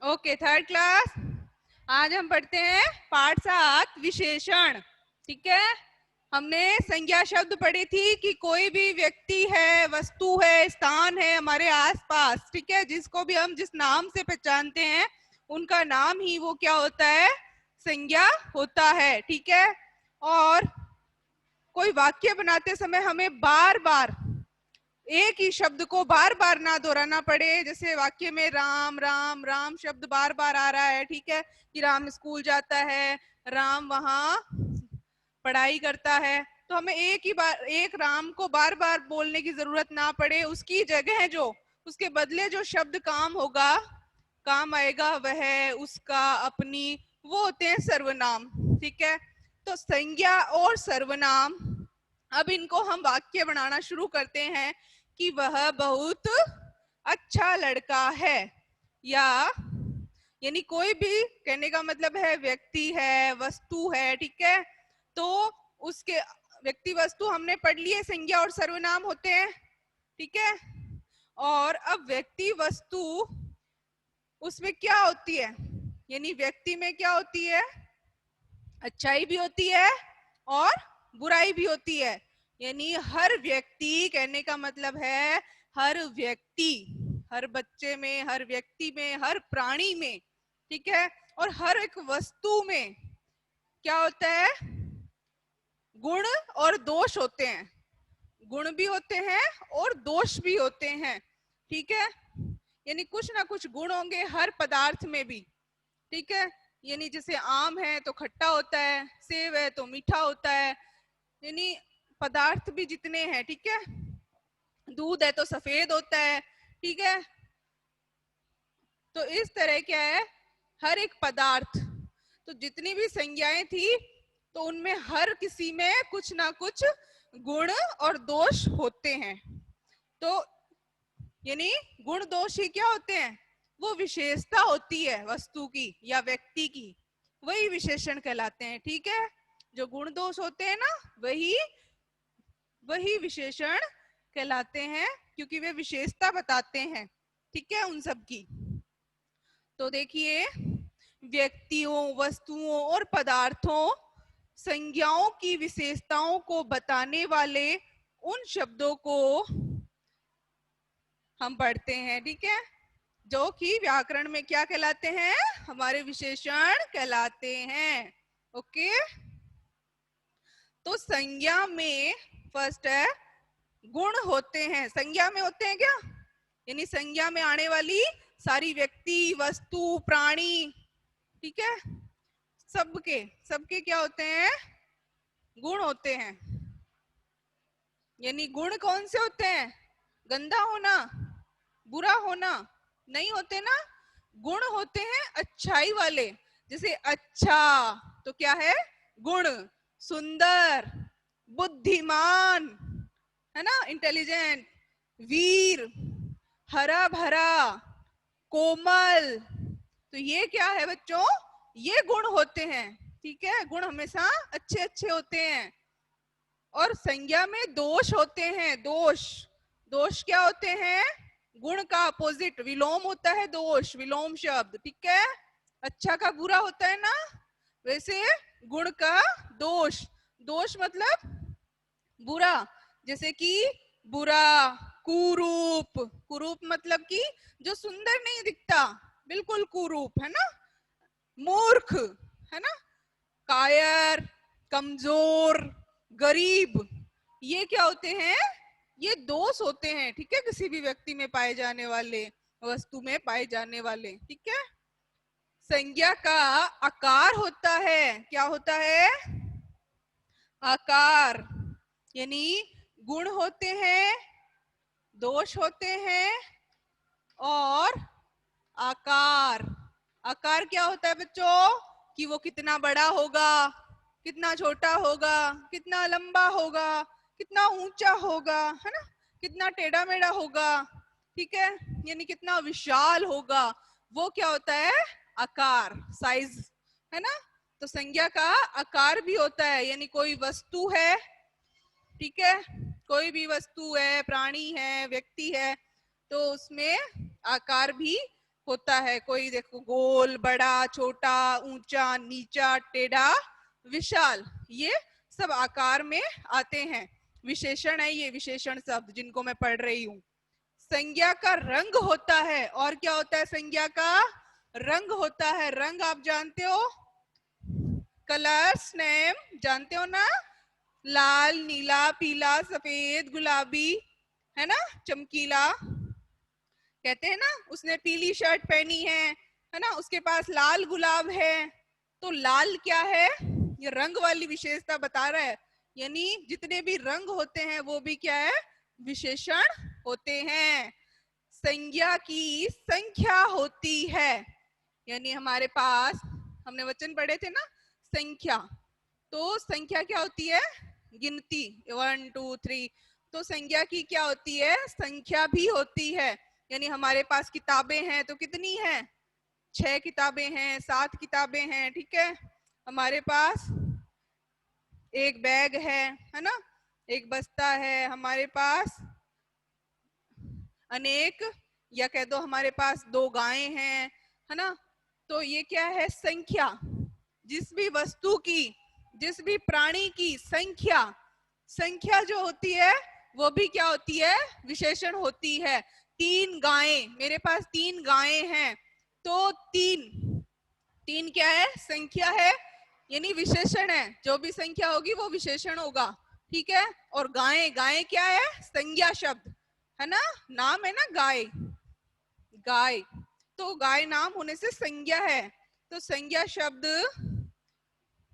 Okay, third class. आज हम पढ़ते हैं पाठ 7 विशेषण। ठीक है, हमने संज्ञा शब्द पढ़ी थी कि कोई भी व्यक्ति है, वस्तु है, स्थान है हमारे आसपास, ठीक है, जिसको भी हम जिस नाम से पहचानते हैं उनका नाम ही वो क्या होता है, संज्ञा होता है। ठीक है, और कोई वाक्य बनाते समय हमें बार बार एक ही शब्द को बार बार ना दोहराना पड़े। जैसे वाक्य में राम राम राम शब्द बार बार आ रहा है, ठीक है, कि राम स्कूल जाता है, राम वहां पढ़ाई करता है, तो हमें एक ही बार एक राम को बार बार बोलने की जरूरत ना पड़े। उसकी जगह जो उसके बदले जो शब्द काम होगा, काम आएगा, वह, उसका, अपनी, वो होते हैं सर्वनाम। ठीक है, तो संज्ञा और सर्वनाम, अब इनको हम वाक्य बनाना शुरू करते हैं कि वह बहुत अच्छा लड़का है, या यानी कोई भी कहने का मतलब है व्यक्ति है, वस्तु है, ठीक है, तो उसके व्यक्ति वस्तु हमने पढ़ लिए संज्ञा और सर्वनाम होते हैं। ठीक है, और अब व्यक्ति वस्तु उसमें क्या होती है, यानी व्यक्ति में क्या होती है, अच्छाई भी होती है और बुराई भी होती है। यानी हर व्यक्ति, कहने का मतलब है हर व्यक्ति, हर बच्चे में, हर व्यक्ति में, हर प्राणी में, ठीक है, और हर एक वस्तु में क्या होता है, गुण और दोष होते हैं। गुण भी होते हैं और दोष भी होते हैं। ठीक है, यानी कुछ ना कुछ गुण होंगे हर पदार्थ में भी। ठीक है, यानी जैसे आम है तो खट्टा होता है, सेब है तो मीठा होता है, यानी पदार्थ भी जितने हैं, ठीक है, दूध है तो सफेद होता है। ठीक है, तो इस तरह क्या है, हर एक पदार्थ, तो जितनी भी संज्ञाएं थी तो उनमें हर किसी में कुछ ना कुछ गुण और दोष होते हैं। तो यानी गुण दोष ही क्या होते हैं, वो विशेषता होती है वस्तु की या व्यक्ति की, वही विशेषण कहलाते हैं। ठीक है, जो गुण दोष होते हैं ना, वही वही विशेषण कहलाते हैं, क्योंकि वे विशेषता बताते हैं, ठीक है, उन सब की। तो देखिए, व्यक्तियों, वस्तुओं और पदार्थों, संज्ञाओं की विशेषताओं को बताने वाले उन शब्दों को हम पढ़ते हैं। ठीक है, जो कि व्याकरण में क्या कहलाते हैं, हमारे विशेषण कहलाते हैं। ओके, तो संज्ञा में फर्स्ट है गुण होते हैं। संज्ञा में होते हैं क्या, यानी संज्ञा में आने वाली सारी व्यक्ति, वस्तु, प्राणी, ठीक है, सबके सबके क्या होते हैं, गुण होते हैं। यानी गुण कौन से होते हैं, गंदा होना, बुरा होना नहीं होते ना, गुण होते हैं अच्छाई वाले। जैसे अच्छा तो क्या है, गुण, सुंदर, बुद्धिमान, है ना, इंटेलिजेंट, वीर, हरा भरा, कोमल, तो ये क्या है बच्चों, ये गुण होते हैं। ठीक है, गुण हमेशा अच्छे अच्छे होते हैं। और संज्ञा में दोष होते हैं। दोष, दोष क्या होते हैं, गुण का अपोजिट विलोम होता है दोष, विलोम शब्द। ठीक है, अच्छा का बुरा होता है ना, वैसे गुण का दोष, दोष मतलब बुरा, जैसे कि बुरा, कुरूप, कुरूप मतलब कि जो सुंदर नहीं दिखता, बिल्कुल कुरूप, है ना, मूर्ख, है ना, कायर, कमजोर, गरीब, ये क्या होते हैं, ये दोष होते हैं। ठीक है, किसी भी व्यक्ति में पाए जाने वाले, वस्तु में पाए जाने वाले। ठीक है, संज्ञा का आकार होता है, क्या होता है, आकार, यानी गुण होते हैं, दोष होते हैं और आकार। आकार क्या होता है बच्चों, कि वो कितना बड़ा होगा, कितना छोटा होगा, कितना लंबा होगा, कितना ऊंचा होगा, है ना, कितना टेढ़ा मेढ़ा होगा। ठीक है, यानी कितना विशाल होगा, वो क्या होता है, आकार, साइज, है ना। तो संज्ञा का आकार भी होता है, यानी कोई वस्तु है, ठीक है, कोई भी वस्तु है, प्राणी है, व्यक्ति है, तो उसमें आकार भी होता है। कोई देखो गोल, बड़ा, छोटा, ऊंचा, नीचा, टेढ़ा, विशाल, ये सब आकार में आते हैं। विशेषण है ये, विशेषण शब्द जिनको मैं पढ़ रही हूँ। संज्ञा का रंग होता है। और क्या होता है? संज्ञा का रंग होता है। रंग आप जानते हो, कलर्स नेम जानते हो ना? लाल, नीला, पीला, सफेद, गुलाबी, है ना, चमकीला। कहते हैं ना उसने पीली शर्ट पहनी है ना, उसके पास लाल गुलाब है। तो लाल क्या है? ये रंग वाली विशेषता बता रहा है। यानी जितने भी रंग होते हैं वो भी क्या है? विशेषण होते हैं। संज्ञा की संख्या होती है। यानी हमारे पास, हमने वचन पढ़े थे ना, संख्या। तो संख्या क्या होती है? गिनती, 1 2 3। तो संज्ञा की क्या होती है? संख्या भी होती है। यानी हमारे पास किताबें हैं तो कितनी हैं? 6 किताबें हैं, 7 किताबें हैं, ठीक है। हमारे पास एक बैग है ना, एक बस्ता है, हमारे पास अनेक, या कह दो हमारे पास 2 गायें हैं, है ना। तो ये क्या है? संख्या। जिस भी वस्तु की, जिस भी प्राणी की संख्या, संख्या जो होती है वो भी क्या होती है? विशेषण होती है। 3 गायें, मेरे पास 3 गायें हैं, तो 3, 3 क्या है? संख्या है, यानी विशेषण है। जो भी संख्या होगी वो विशेषण होगा, ठीक है। और गायें, गायें क्या है? संज्ञा शब्द है ना, नाम है ना गाय, गाय। तो गाय नाम होने से संज्ञा है। तो संज्ञा शब्द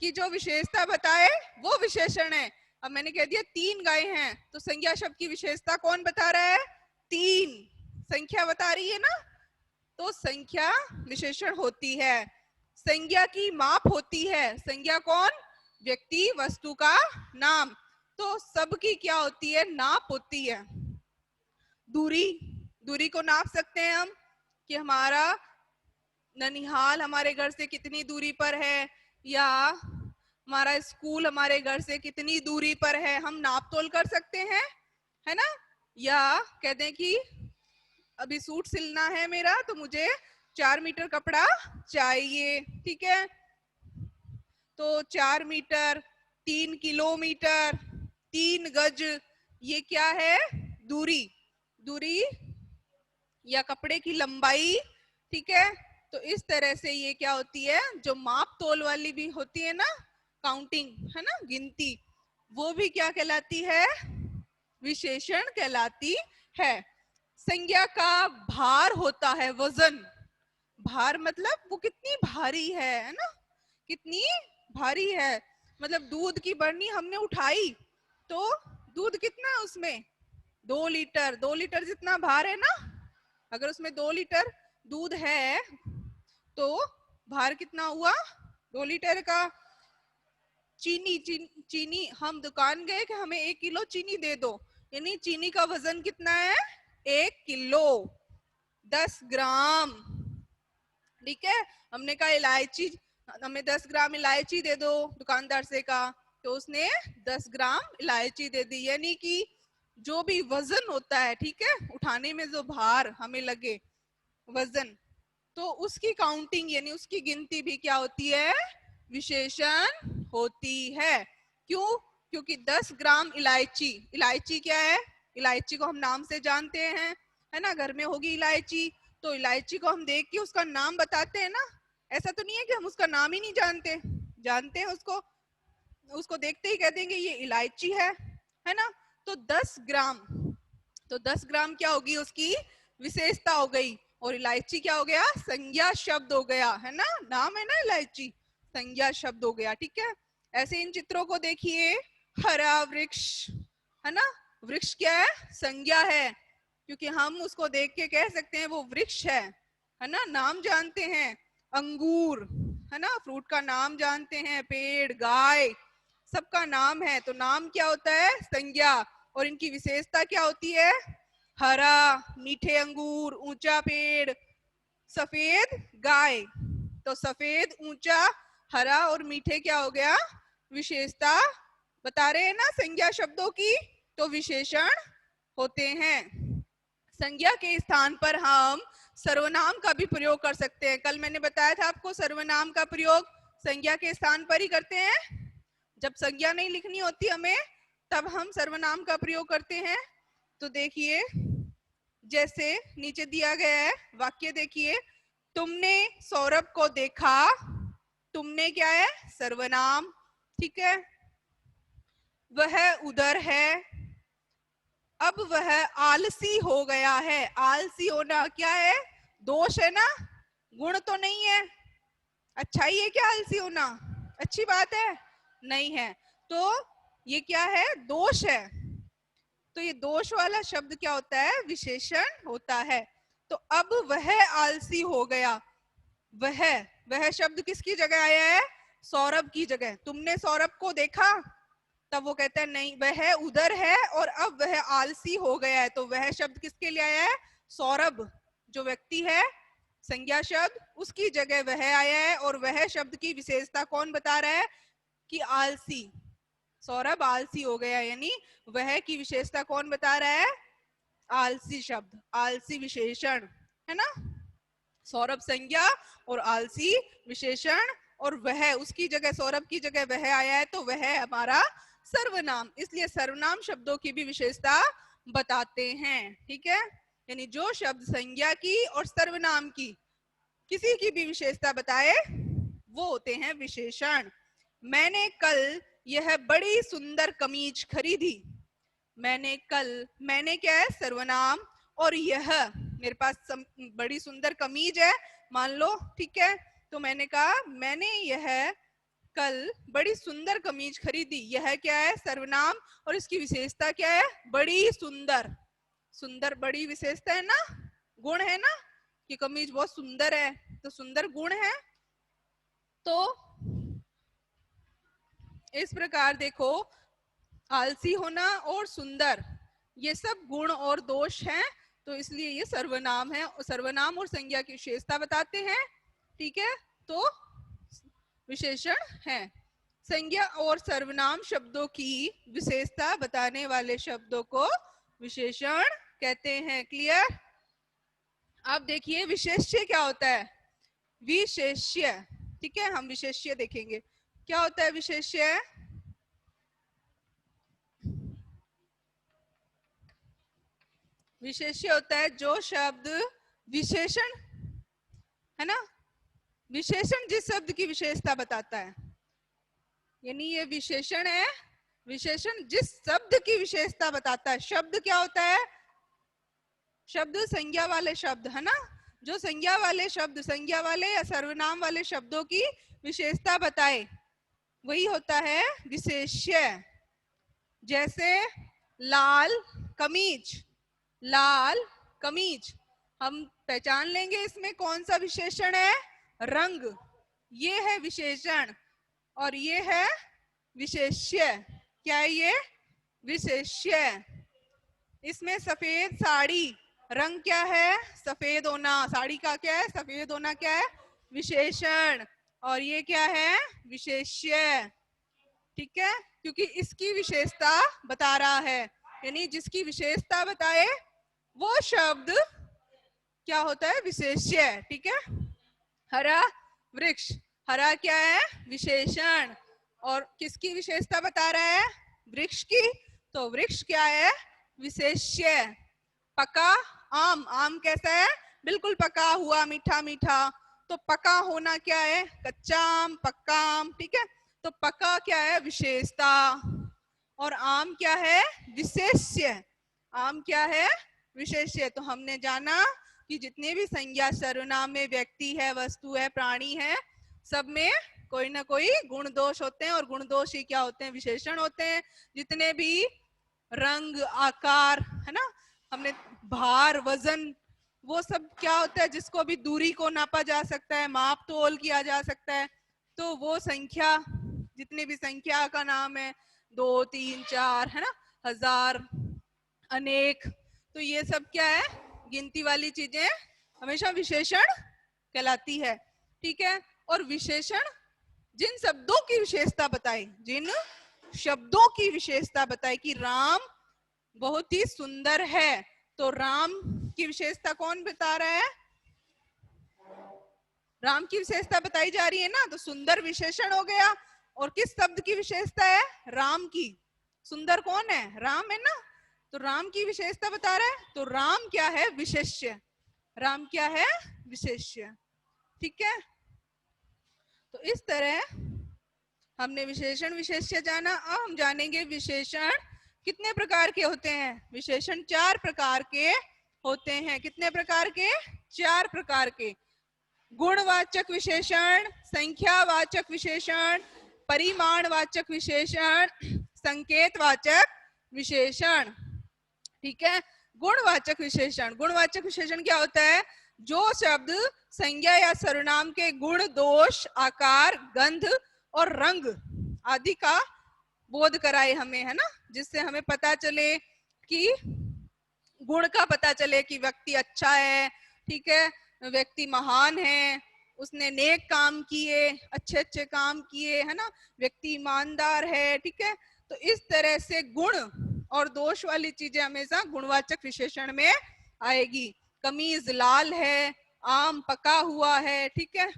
की जो विशेषता बताए वो विशेषण है। अब मैंने कह दिया 3 गाय हैं, तो संज्ञा शब्द की विशेषता कौन बता रहा है? 3 संख्या बता रही है ना। तो संख्या विशेषण होती है। संज्ञा की माप होती है। संज्ञा कौन? व्यक्ति, वस्तु का नाम। तो सबकी क्या होती है? नाप होती है। दूरी, दूरी को नाप सकते हैं हम कि हमारा ननिहाल हमारे घर से कितनी दूरी पर है, या हमारा स्कूल हमारे घर से कितनी दूरी पर है, हम नाप तोल कर सकते हैं, है ना। या कह दें कि अभी सूट सिलना है मेरा, तो मुझे 4 मीटर कपड़ा चाहिए, ठीक है। तो 4 मीटर, 3 किलोमीटर, 3 गज, ये क्या है? दूरी, दूरी या कपड़े की लंबाई, ठीक है। तो इस तरह से ये क्या होती है? जो माप तोल वाली भी होती है ना, काउंटिंग, है ना, गिनती, वो भी क्या कहलाती है? विशेषण कहलाती है। संज्ञा का भार होता है, वजन। भार मतलब वो कितनी भारी है ना, कितनी भारी है। मतलब दूध की बरनी हमने उठाई, तो दूध कितना है उसमें? 2 लीटर, 2 लीटर जितना भार है ना। अगर उसमें 2 लीटर दूध है तो भार कितना हुआ? 2 लीटर का। चीनी हम दुकान गए कि हमें 1 किलो चीनी दे दो, यानी चीनी का वजन कितना है? 1 किलो 10 ग्राम, ठीक है। हमने कहा इलायची, हमें 10 ग्राम इलायची दे दो, दुकानदार से कहा, तो उसने 10 ग्राम इलायची दे दी। यानी कि जो भी वजन होता है, ठीक है, उठाने में जो भार हमें लगे, वजन, तो उसकी काउंटिंग यानी उसकी गिनती भी क्या होती है? विशेषण होती है। क्यों? क्योंकि 10 ग्राम इलायची, इलायची क्या है? इलायची को हम नाम से जानते हैं, है ना। घर में होगी इलायची, तो इलायची को हम देख के उसका नाम बताते हैं ना। ऐसा तो नहीं है कि हम उसका नाम ही नहीं जानते, जानते हैं उसको, उसको देखते ही कह देंगे ये इलायची है ना। तो 10 ग्राम, तो 10 ग्राम क्या होगी? उसकी विशेषता हो गई। और इलायची क्या हो गया? संज्ञा शब्द हो गया, है ना, नाम है ना इलायची, संज्ञा शब्द हो गया, ठीक है। ऐसे इन चित्रों को देखिए, हरा वृक्ष, है ना, वृक्ष क्या है? संज्ञा है, क्योंकि हम उसको देख के कह सकते हैं वो वृक्ष है ना, नाम जानते हैं। अंगूर, है ना, फ्रूट का नाम जानते हैं। पेड़, गाय, सबका नाम है। तो नाम क्या होता है? संज्ञा। और इनकी विशेषता क्या होती है? हरा, मीठे अंगूर, ऊंचा पेड़, सफेद गाय। तो सफेद, ऊंचा, हरा और मीठे क्या हो गया? विशेषता बता रहे हैं ना संज्ञा शब्दों की, तो विशेषण होते हैं। संज्ञा के स्थान पर हम सर्वनाम का भी प्रयोग कर सकते हैं। कल मैंने बताया था आपको सर्वनाम का प्रयोग संज्ञा के स्थान पर ही करते हैं। जब संज्ञा नहीं लिखनी होती हमें तब हम सर्वनाम का प्रयोग करते हैं। तो देखिए जैसे नीचे दिया गया है वाक्य देखिए, तुमने सौरभ को देखा। तुमने क्या है? सर्वनाम, ठीक है। वह उधर है। अब वह आलसी हो गया है। आलसी होना क्या है? दोष है ना, गुण तो नहीं है। अच्छाई है क्या आलसी होना? अच्छी बात है? नहीं है। तो ये क्या है? दोष है। तो ये दोष वाला शब्द क्या होता है? विशेषण होता है। तो अब वह आलसी हो गया। वह शब्द किसकी जगह आया है? सौरभ की जगह। तुमने सौरभ को देखा, तब वो कहता है नहीं वह उधर है और अब वह आलसी हो गया है। तो वह शब्द किसके लिए आया है? सौरभ जो व्यक्ति है, संज्ञा शब्द, उसकी जगह वह आया है। और वह शब्द की विशेषता कौन बता रहा है? कि आलसी, सौरभ आलसी हो गया, यानी वह की विशेषता कौन बता रहा है? आलसी शब्द, आलसी विशेषण, है ना। सौरभ संज्ञा और आलसी विशेषण, और वह उसकी जगह, सौरभ की जगह वह आया है, तो वह हमारा सर्वनाम। इसलिए सर्वनाम शब्दों की भी विशेषता बताते हैं, ठीक है। यानी जो शब्द संज्ञा की और सर्वनाम की किसी की भी विशेषता बताए वो होते हैं विशेषण। मैंने कल यह बड़ी सुंदर कमीज खरीदी। मैंने कल, मैंने क्या है? सर्वनाम, और यह मेरे पास बड़ी सुंदर कमीज है मान लो, ठीक है। तो मैंने कहा मैंने यह कल बड़ी सुंदर कमीज खरीदी। यह क्या है? सर्वनाम, और इसकी विशेषता क्या है? बड़ी सुंदर। सुंदर बड़ी विशेषता है ना, गुण है ना, कि कमीज बहुत सुंदर है, तो सुंदर गुण है। तो इस प्रकार देखो, आलसी होना और सुंदर ये सब गुण और दोष हैं, तो इसलिए ये सर्वनाम है। सर्वनाम और संज्ञा की विशेषता बताते हैं, ठीक है। तो विशेषण है। संज्ञा और सर्वनाम शब्दों की विशेषता बताने वाले शब्दों को विशेषण कहते हैं। क्लियर? अब देखिए विशेष्य क्या होता है? विशेष्य, ठीक है, हम विशेष्य देखेंगे। क्या होता है विशेष्य? विशेष्य होता है जो शब्द विशेषण, है ना, विशेषण जिस शब्द की विशेषता बताता है, यानी ये विशेषण है, विशेषण जिस शब्द की विशेषता बताता है। शब्द क्या होता है? शब्द संज्ञा वाले शब्द, है ना, जो संज्ञा वाले शब्द, संज्ञा वाले या सर्वनाम वाले शब्दों की विशेषता बताए वही होता है विशेष्य। जैसे लाल कमीज, लाल कमीज, हम पहचान लेंगे इसमें कौन सा विशेषण है? रंग, ये है विशेषण, और ये है विशेष्य। क्या है ये? विशेष्य। इसमें सफेद साड़ी, रंग क्या है? सफेद होना, साड़ी का क्या है? सफेद होना, क्या है? विशेषण। और ये क्या है? विशेष्य, ठीक है, क्योंकि इसकी विशेषता बता रहा है, यानी जिसकी विशेषता बताए वो शब्द क्या होता है? विशेष्य, ठीक है। हरा वृक्ष, हरा क्या है? विशेषण, और किसकी विशेषता बता रहा है? वृक्ष की, तो वृक्ष क्या है? विशेष्य। पका आम, आम कैसा है? बिल्कुल पका हुआ, मीठा मीठा, तो पका होना क्या है? कच्चा आम, पक्का आम, ठीक है। तो पका क्या है? विशेषता, और आम क्या है? विशेष्य। आम क्या है? विशेष्य। तो हमने जाना कि जितने भी संज्ञा सर्वनाम में व्यक्ति है, वस्तु है, प्राणी है, सब में कोई ना कोई गुण दोष होते हैं, और गुण दोष ही क्या होते हैं? विशेषण होते हैं। जितने भी रंग, आकार, है ना, हमने भार, वजन, वो सब क्या होता है? जिसको भी दूरी को नापा जा सकता है, माप तोल किया जा सकता है, तो वो संख्या, जितने भी संख्या का नाम है, 2, 3, 4, है ना, हजार, अनेक, तो ये सब क्या है? गिनती वाली चीजें हमेशा विशेषण कहलाती है, ठीक है। और विशेषण जिन शब्दों की विशेषता बताए, जिन शब्दों की विशेषता बताए कि राम बहुत ही सुंदर है, तो राम की विशेषता कौन बता रहा है? राम की विशेषता बताई जा रही है ना, तो सुंदर विशेषण हो गया। और किस शब्द की विशेषता है? राम की। सुंदर कौन है? राम है ना, तो राम की विशेषता बता रहा है। तो राम क्या है? विशेष्य। राम क्या है? विशेष्य। ठीक है, तो इस तरह हमने विशेषण विशेष्य जाना। अब हम जानेंगे विशेषण कितने प्रकार के होते हैं। विशेषण 4 प्रकार के होते हैं। कितने प्रकार के? 4 प्रकार के। गुणवाचक विशेषण, संख्यावाचक विशेषण, परिमाणवाचक विशेषण, संकेतवाचक विशेषण। ठीक है, गुणवाचक विशेषण। गुणवाचक विशेषण क्या होता है? जो शब्द संज्ञा या सर्वनाम के गुण, दोष, आकार, गंध और रंग आदि का बोध कराए हमें, है ना, जिससे हमें पता चले कि गुण का पता चले कि व्यक्ति अच्छा है, ठीक है, व्यक्ति महान है, उसने नेक काम किए, अच्छे अच्छे काम किए, है ना, व्यक्ति ईमानदार है। ठीक है, तो इस तरह से गुण और दोष वाली चीजें हमेशा गुणवाचक विशेषण में आएगी। कमीज लाल है, आम पका हुआ है, ठीक है,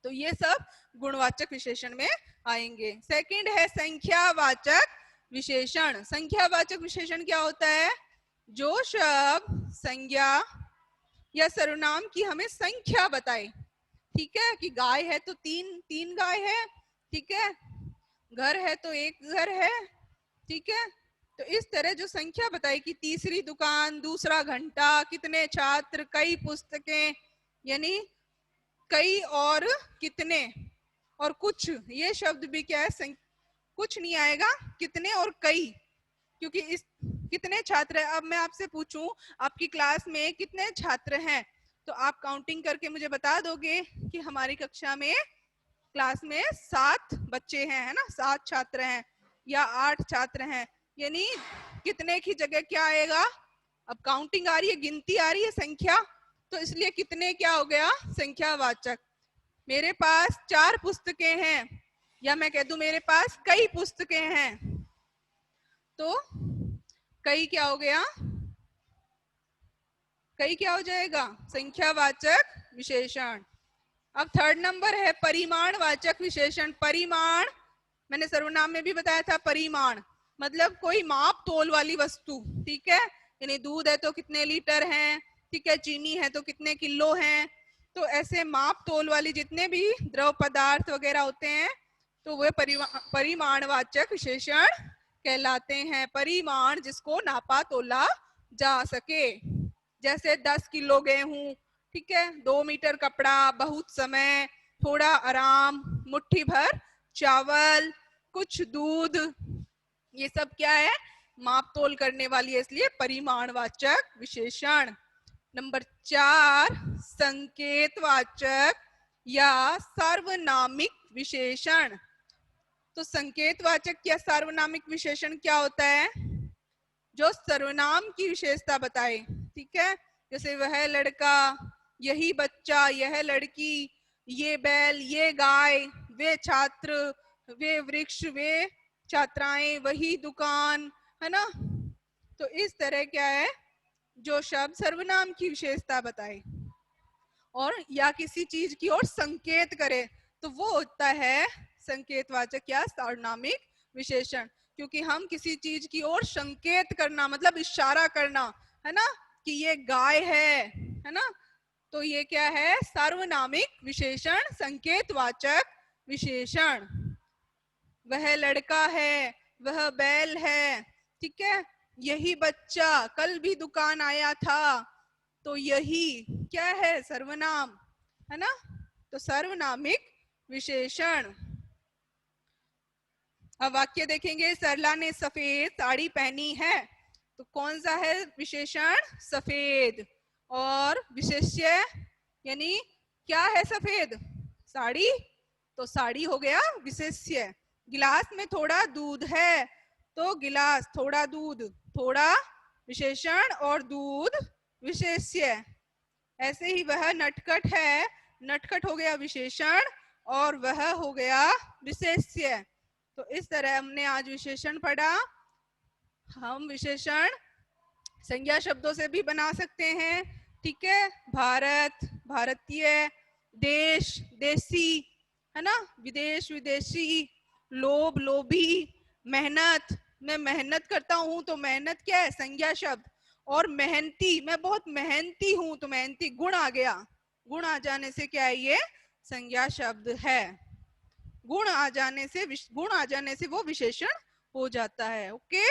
तो ये सब गुणवाचक विशेषण में आएंगे। सेकंड है संख्यावाचक विशेषण। संख्यावाचक विशेषण क्या होता है? जो शब्द संज्ञा या सर्वनाम की हमें संख्या बताए। ठीक है, कि गाय है तो तीन गाय है, ठीक है, घर है तो एक घर है, ठीक है, तो इस तरह जो संख्या बताई कि तीसरी दुकान, दूसरा घंटा, कितने छात्र, कई पुस्तकें, यानी कई और कितने और कुछ, ये शब्द भी क्या है? कुछ नहीं आएगा, कितने और कई, क्योंकि इस कितने छात्र हैं। अब मैं आपसे पूछूं आपकी क्लास में कितने छात्र हैं, तो आप काउंटिंग करके मुझे बता दोगे कि हमारी कक्षा में क्लास में 7 बच्चे हैं, है ना, 7 छात्र हैं या 8 छात्र हैं, यानी कितने की जगह क्या आएगा? अब काउंटिंग आ रही है, गिनती आ रही है, संख्या, तो इसलिए कितने क्या हो गया? संख्यावाचक। मेरे पास 4 पुस्तकें हैं, या मैं कह दूं मेरे पास कई पुस्तकें हैं, तो कई क्या हो गया? कई क्या हो जाएगा? संख्यावाचक विशेषण। अब थर्ड नंबर है परिमाणवाचक विशेषण। परिमाण मैंने सर्वनाम में भी बताया था, परिमाण मतलब कोई माप तोल वाली वस्तु, ठीक है, यानी दूध है तो कितने लीटर है, ठीक है, चीनी है तो कितने किलो है, तो ऐसे माप तोल वाली जितने भी द्रव पदार्थ वगैरह होते हैं, तो वे परिमाणवाचक विशेषण कहलाते हैं। परिमाण जिसको नापा तोला जा सके, जैसे 10 किलो गेहूं, ठीक है, 2 मीटर कपड़ा, बहुत समय, थोड़ा आराम, मुट्ठी भर चावल, कुछ दूध, ये सब क्या है? माप तोल करने वाली है, इसलिए परिमाणवाचक विशेषण। नंबर 4 संकेतवाचक या सार्वनामिक विशेषण। तो संकेतवाचक या सार्वनामिक विशेषण क्या होता है? जो सर्वनाम की विशेषता बताए, ठीक है, जैसे वह लड़का, यही बच्चा, यह लड़की, ये बैल, ये गाय, वे छात्र, वे वृक्ष, वे छात्राएं, वही दुकान, है ना, तो इस तरह क्या है? जो शब्द सर्वनाम की विशेषता बताए और या किसी चीज की ओर संकेत करे, तो वो होता है संकेतवाचक या सार्वनामिक विशेषण। क्योंकि हम किसी चीज की ओर संकेत करना मतलब इशारा करना, है ना, कि ये गाय है ना, तो ये क्या है? सार्वनामिक विशेषण, संकेतवाचक विशेषण। वह लड़का है, वह बैल है, ठीक है, यही बच्चा कल भी दुकान आया था, तो यही क्या है? सर्वनाम, है ना, तो सार्वनामिक विशेषण। अब वाक्य देखेंगे, सरला ने सफेद साड़ी पहनी है, तो कौन सा है विशेषण? सफेद। और विशेष्य यानी क्या है? सफेद साड़ी, तो साड़ी हो गया विशेष्य। गिलास में थोड़ा दूध है, तो गिलास, थोड़ा दूध, थोड़ा विशेषण और दूध विशेष्य। ऐसे ही वह नटखट है, नटखट हो गया विशेषण और वह हो गया विशेष्य। तो इस तरह हमने आज विशेषण पढ़ा। हम विशेषण संज्ञा शब्दों से भी बना सकते हैं, ठीक है। भारत, भारतीय, देश, देसी, है ना, विदेश, विदेशी, लोभ, लोभी, मेहनत, मैं मेहनत करता हूं तो मेहनत क्या है, संज्ञा शब्द। और मेहनती, मैं बहुत मेहनती हूं तो मेहनती गुण आ गया, गुण आ जाने से क्या है, ये संज्ञा शब्द है। गुण आ जाने से वो विशेषण हो जाता है। ओके।